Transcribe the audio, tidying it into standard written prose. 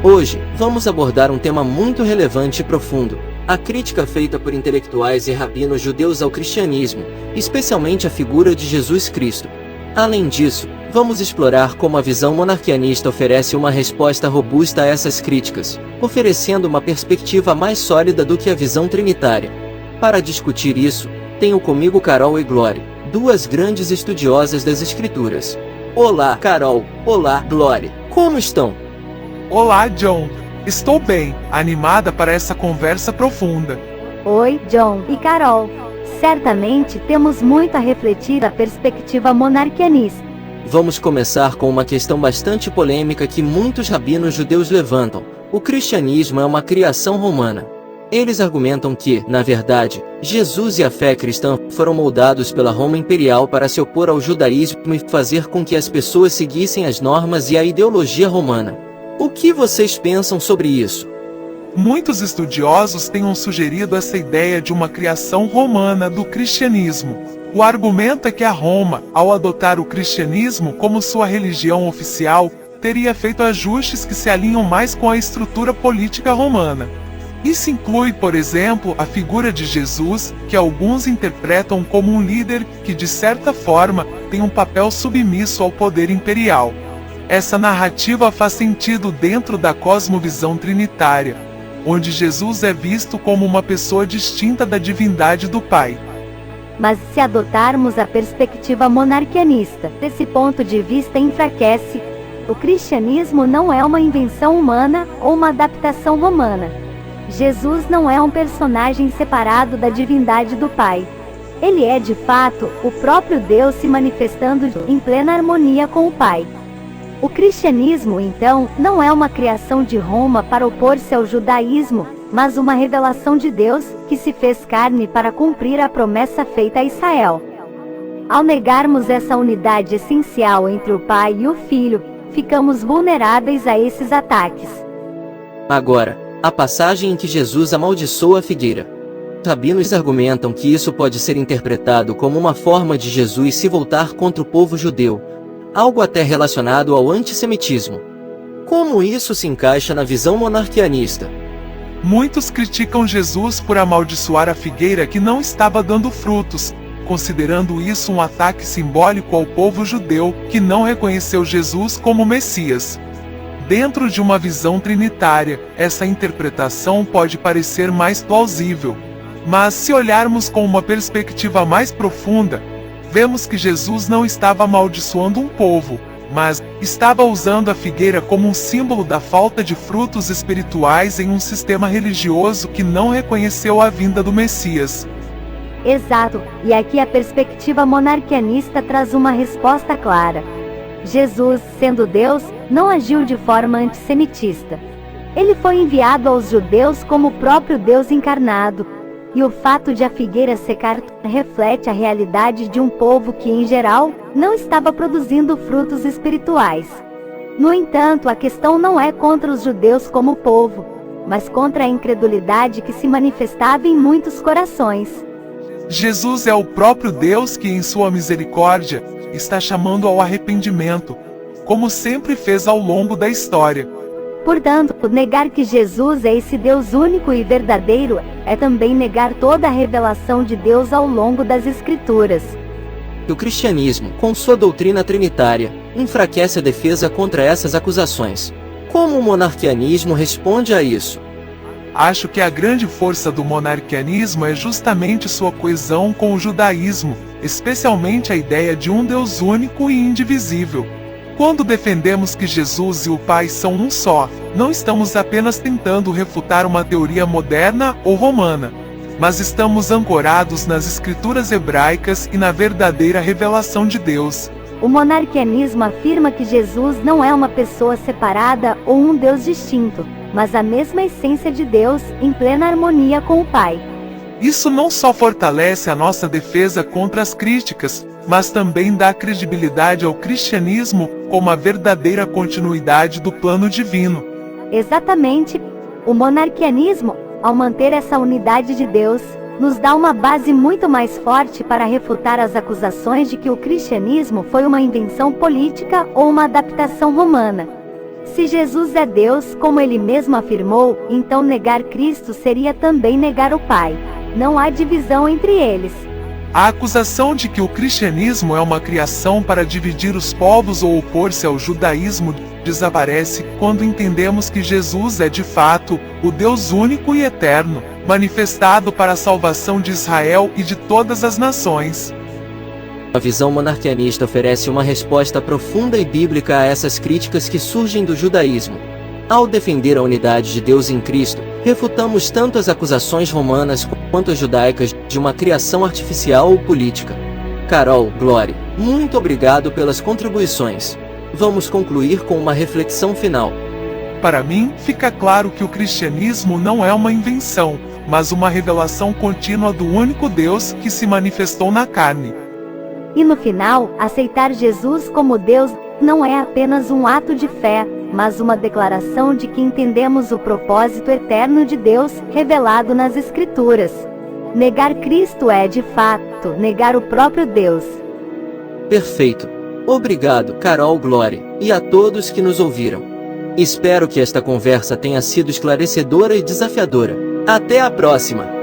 Hoje, vamos abordar um tema muito relevante e profundo: a crítica feita por intelectuais e rabinos judeus ao cristianismo, especialmente a figura de Jesus Cristo. Além disso, vamos explorar como a visão monarquianista oferece uma resposta robusta a essas críticas, oferecendo uma perspectiva mais sólida do que a visão trinitária. Para discutir isso, tenho comigo Carol e Glória, duas grandes estudiosas das Escrituras. Olá, Carol. Olá, Glória. Como estão? Olá, John. Estou bem, animada para essa conversa profunda. Oi, John e Carol. Certamente temos muito a refletir da perspectiva monarquianista. Vamos começar com uma questão bastante polêmica que muitos rabinos judeus levantam: o cristianismo é uma criação romana. Eles argumentam que, na verdade, Jesus e a fé cristã foram moldados pela Roma imperial para se opor ao judaísmo e fazer com que as pessoas seguissem as normas e a ideologia romana. O que vocês pensam sobre isso? Muitos estudiosos têm sugerido essa ideia de uma criação romana do cristianismo. O argumento é que a Roma, ao adotar o cristianismo como sua religião oficial, teria feito ajustes que se alinham mais com a estrutura política romana. Isso inclui, por exemplo, a figura de Jesus, que alguns interpretam como um líder que, de certa forma, tem um papel submisso ao poder imperial. Essa narrativa faz sentido dentro da cosmovisão trinitária, onde Jesus é visto como uma pessoa distinta da divindade do Pai. Mas se adotarmos a perspectiva monarquianista, desse ponto de vista enfraquece. O cristianismo não é uma invenção humana ou uma adaptação romana. Jesus não é um personagem separado da divindade do Pai. Ele é, de fato, o próprio Deus se manifestando em plena harmonia com o Pai. O cristianismo, então, não é uma criação de Roma para opor-se ao judaísmo, mas uma revelação de Deus, que se fez carne para cumprir a promessa feita a Israel. Ao negarmos essa unidade essencial entre o Pai e o Filho, ficamos vulneráveis a esses ataques. Agora, a passagem em que Jesus amaldiçoa a figueira. Rabinos argumentam que isso pode ser interpretado como uma forma de Jesus se voltar contra o povo judeu, algo até relacionado ao antissemitismo. Como isso se encaixa na visão monarquianista? Muitos criticam Jesus por amaldiçoar a figueira que não estava dando frutos, considerando isso um ataque simbólico ao povo judeu, que não reconheceu Jesus como Messias. Dentro de uma visão trinitária, essa interpretação pode parecer mais plausível. Mas se olharmos com uma perspectiva mais profunda, vemos que Jesus não estava amaldiçoando um povo, mas estava usando a figueira como um símbolo da falta de frutos espirituais em um sistema religioso que não reconheceu a vinda do Messias. Exato, e aqui a perspectiva monarquianista traz uma resposta clara. Jesus, sendo Deus, não agiu de forma antissemitista. Ele foi enviado aos judeus como o próprio Deus encarnado. E o fato de a figueira secar reflete a realidade de um povo que, em geral, não estava produzindo frutos espirituais. No entanto, a questão não é contra os judeus como povo, mas contra a incredulidade que se manifestava em muitos corações. Jesus é o próprio Deus que, em sua misericórdia, está chamando ao arrependimento, como sempre fez ao longo da história. Portanto, negar que Jesus é esse Deus único e verdadeiro é também negar toda a revelação de Deus ao longo das Escrituras. O cristianismo, com sua doutrina trinitária, enfraquece a defesa contra essas acusações. Como o monarquianismo responde a isso? Acho que a grande força do monarquianismo é justamente sua coesão com o judaísmo, especialmente a ideia de um Deus único e indivisível. Quando defendemos que Jesus e o Pai são um só, não estamos apenas tentando refutar uma teoria moderna ou romana, mas estamos ancorados nas escrituras hebraicas e na verdadeira revelação de Deus. O monarquianismo afirma que Jesus não é uma pessoa separada ou um Deus distinto, mas a mesma essência de Deus, em plena harmonia com o Pai. Isso não só fortalece a nossa defesa contra as críticas, mas também dá credibilidade ao cristianismo como a verdadeira continuidade do plano divino. Exatamente. O monarquianismo Ao manter essa unidade de Deus, nos dá uma base muito mais forte para refutar as acusações de que o cristianismo foi uma invenção política ou uma adaptação romana. Se Jesus é Deus, como ele mesmo afirmou, então negar Cristo seria também negar o Pai. Não há divisão entre eles. A acusação de que o cristianismo é uma criação para dividir os povos ou opor-se ao judaísmo desaparece quando entendemos que Jesus é de fato o Deus único e eterno, manifestado para a salvação de Israel e de todas as nações. A visão monarquianista oferece uma resposta profunda e bíblica a essas críticas que surgem do judaísmo. Ao defender a unidade de Deus em Cristo, refutamos tanto as acusações romanas quanto as judaicas de uma criação artificial ou política. Carol, Glória, muito obrigado pelas contribuições. Vamos concluir com uma reflexão final. Para mim, fica claro que o cristianismo não é uma invenção, mas uma revelação contínua do único Deus que se manifestou na carne. E no final, aceitar Jesus como Deus não é apenas um ato de fé, mas uma declaração de que entendemos o propósito eterno de Deus revelado nas Escrituras. Negar Cristo é, de fato, negar o próprio Deus. Perfeito. Obrigado, Carol, Glória, e a todos que nos ouviram. Espero que esta conversa tenha sido esclarecedora e desafiadora. Até a próxima!